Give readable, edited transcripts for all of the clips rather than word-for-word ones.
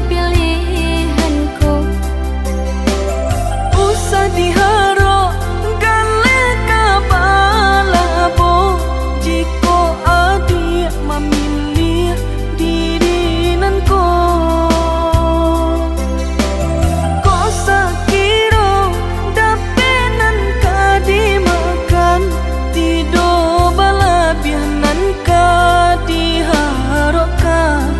pilihanku. Usah diharap gale kabalabo jika adik memilih diri nanko. Kau sakiro dapenan kadimakan tido balabianan kadiharapkan.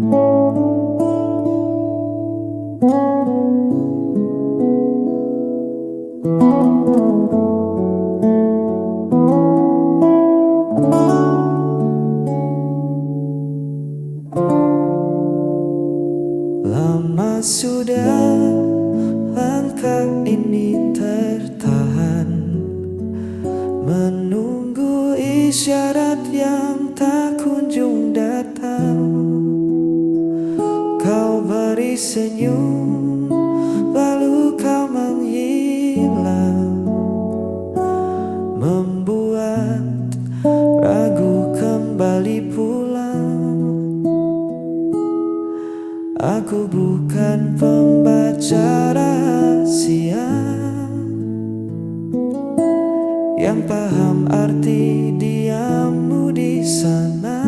Lama sudah langkah ini tertahan, menunggu isyarat yang tak kunjung datang. Kau beri senyum, lalu kau menghilang, membuat ragu kembali pulang. Aku bukan pembaca rahasia yang paham arti diammu di sana.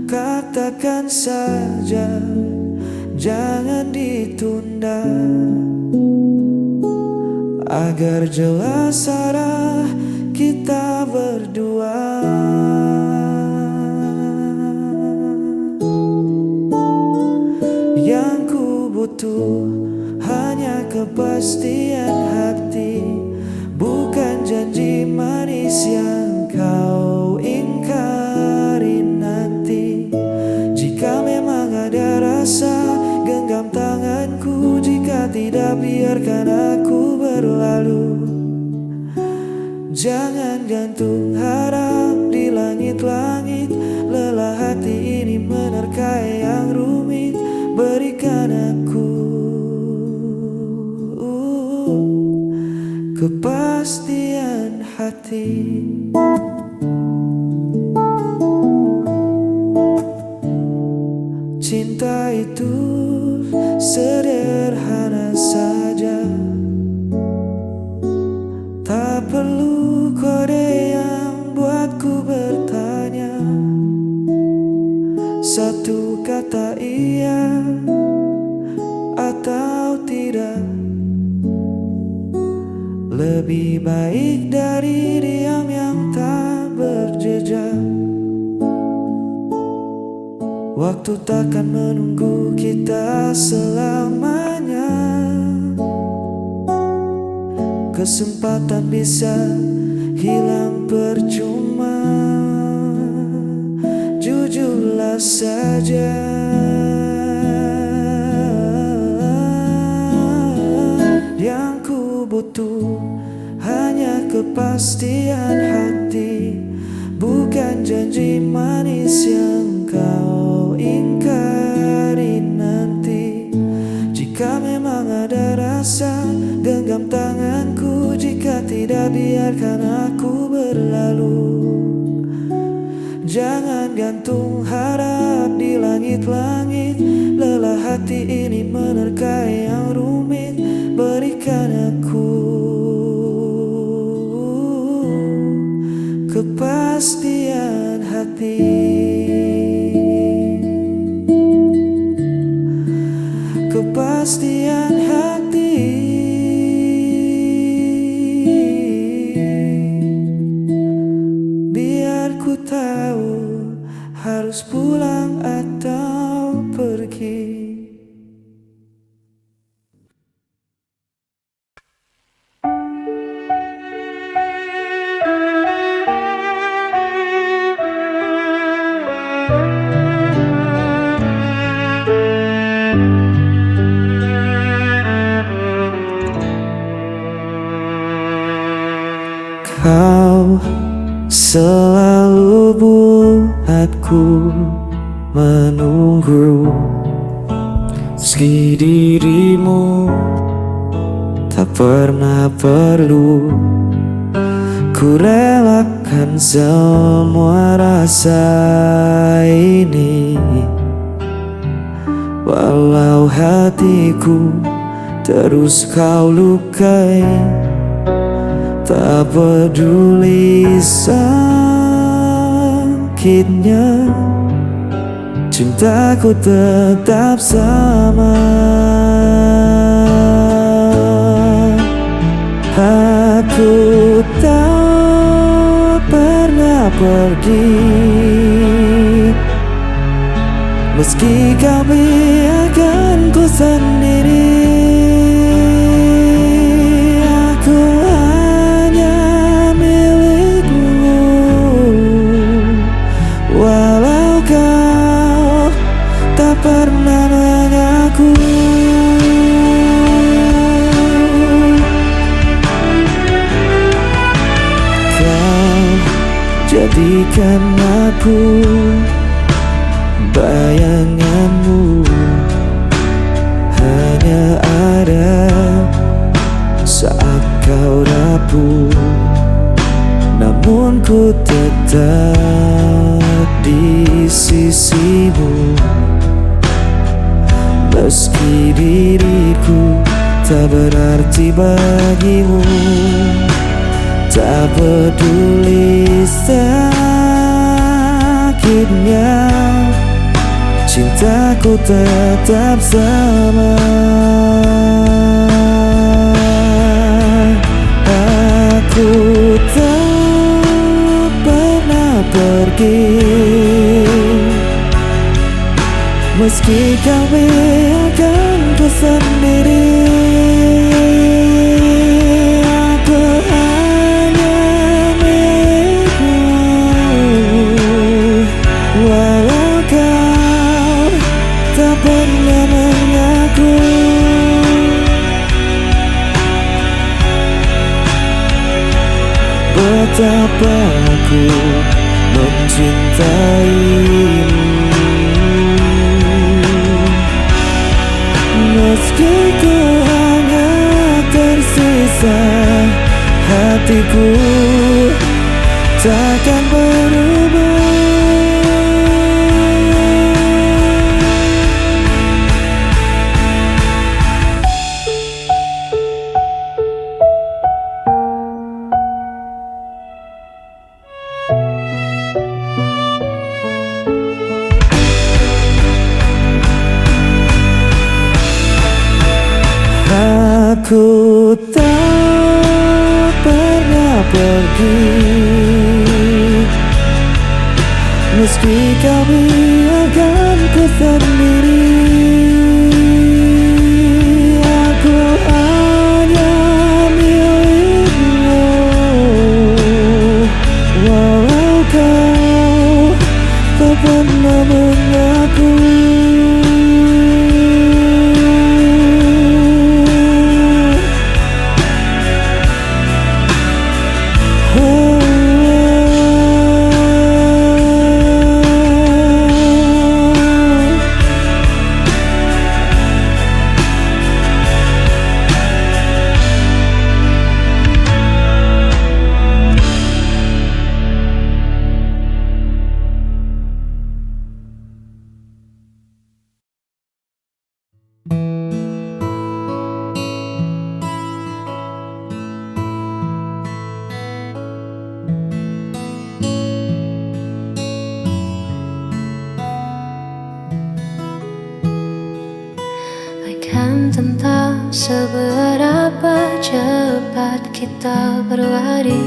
Katakan saja, jangan ditunda, agar jelas arah kita berdua. Yang ku butuh hanya kepastian hati, bukan janji manis yang kau ingkari nanti. Jika memang ada rasa, genggam tanganku. Jika tidak, biarkan aku berlalu. Jangan gantung harap di langit-langit. Lelah hati ini menerka yang rumit. Berikan aku kepastian hati. Cinta itu sederhana saja, tak perlu kode yang buatku bertanya. Satu kata iya atau tidak, lebih baik dari diam yang tak berjejak. Waktu takkan menunggu kita selamanya. Kesempatan bisa hilang percuma. Jujurlah saja, yang ku butuh hanya kepastian hati, bukan janji manis yang kau ingkari nanti. Jika memang ada rasa, genggam tanganku. Jika tidak, biarkan aku berlalu. Jangan gantung harap di langit-langit. Lelah hati ini menerka yang rumit. Berikan aku kepastian hati. Kepastian hati. Biar ku tahu harus pulang atau pergi. Kau selalu buatku menunggu, meski dirimu tak pernah perlu. Ku relakan semua rasa ini, walau hatiku terus kau lukai. Tak peduli sakitnya, cintaku tetap sama. Aku tak pernah pergi Meski kau biarkan ku sendiri, aku hanya milikmu. Walau kau tak pernah mengaku. Kau jadikan aku bayanganmu, hanya ada saat kau rapuh. Namun ku tetap di sisimu. Meski diriku tak berarti bagimu, tak peduli sakitnya, cintaku tetap sama. Aku tak pernah pergi, meski kau biarkan ku sendiri. Aku hanya milikmu. Walau kau tak pernah mengaku. Betapa aku mencintaimu, meski ku hanya tersisa hatiku, takkan berubah. Aku tak pernah pergi, meski kau biarkan ku sendiri. Aku hanya milikmu. Walau kau tak pernah mengaku. Bukan tentang seberapa cepat kita berlari,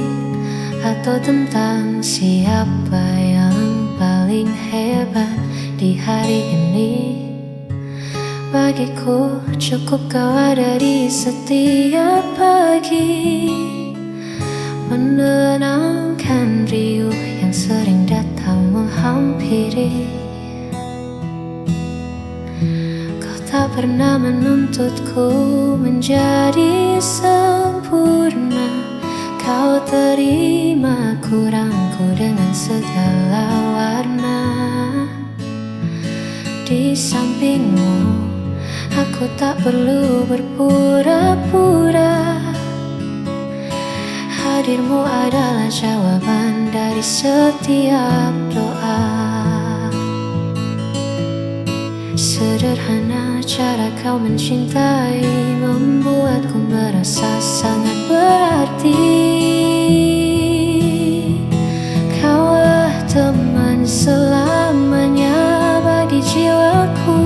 atau tentang siapa yang paling hebat di hari ini. Bagiku cukup kau ada di setiap pagi, menenangkan riuh yang sering datang menghampiri. Kau tak pernah menuntutku menjadi sempurna. Kau terima kurangku dengan segala warna. Di sampingmu aku tak perlu berpura-pura. Hadirmu adalah jawaban dari setiap doa. Sederhana cara kau mencintai, membuatku merasa sangat berarti. Kaulah teman selamanya bagi jiwaku,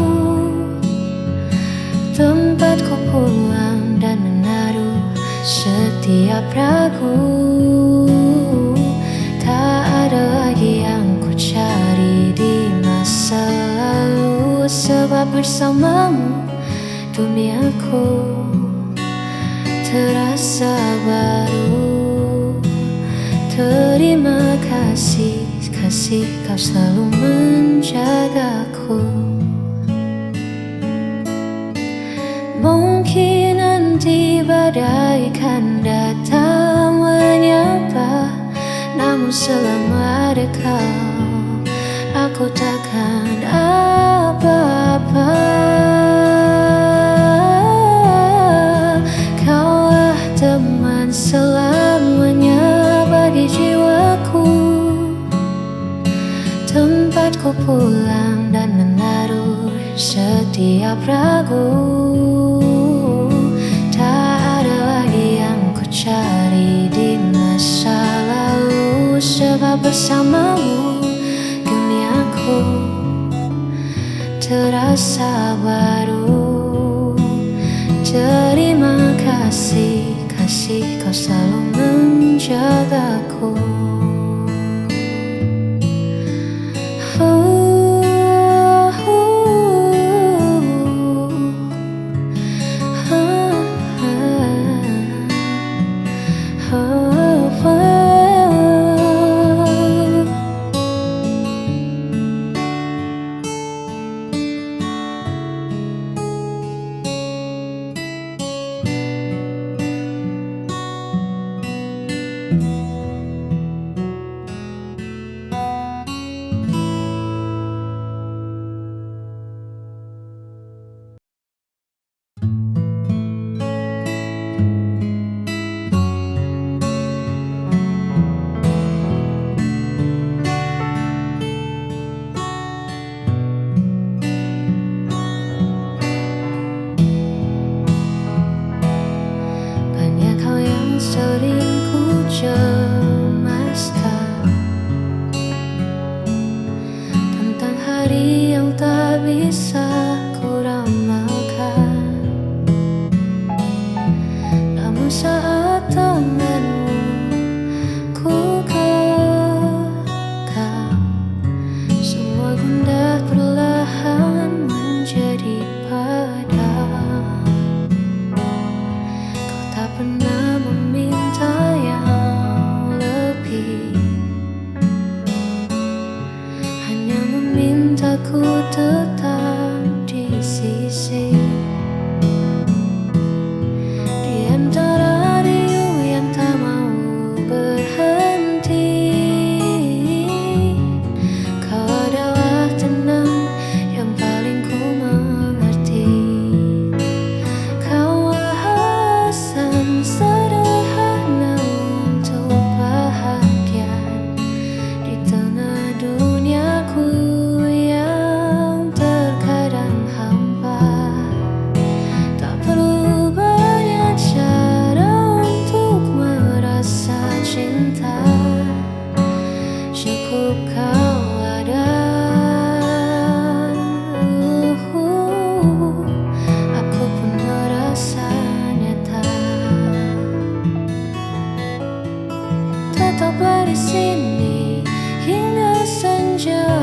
tempatku pulang dan menaruh setiap ragu. Tak ada lagi yang ku cari di masa lalu. sebab bersamamu duniaku terasa baru. Terima kasih, kasih kau selalu menjagaku. Mungkin nanti badai kan datang menyapa, namun selama ada kau, aku takkan apa-apa. Kaulah teman selamanya bagi jiwaku, tempatku pulang dan menaruh setiap ragu. Tak ada lagi yang ku cari di masa lalu, sebab bersamamu duniaku terasa baru. Terima kasih, kasih kau selalu menjagaku. Sering ku cemaskan tentang hari yang tak bisa ku ramalkan, namun saat tanganmu ku genggam, semua gundah perlahan menjadi padam. Kau tak pernah meminta yang lebih, hanya memintaku tetap di sisi. Di antara riuh yang tak mau berhenti, kau adalah tenang yang paling ku mengerti. Kau alasan sederhana untuk bahagia di tengah duniaku yang terkadang hampa. Tak perlu banyak cara untuk merasa cinta, cukup kau ada. Aku pun merasa nyata. Tetaplah di sini hingga senja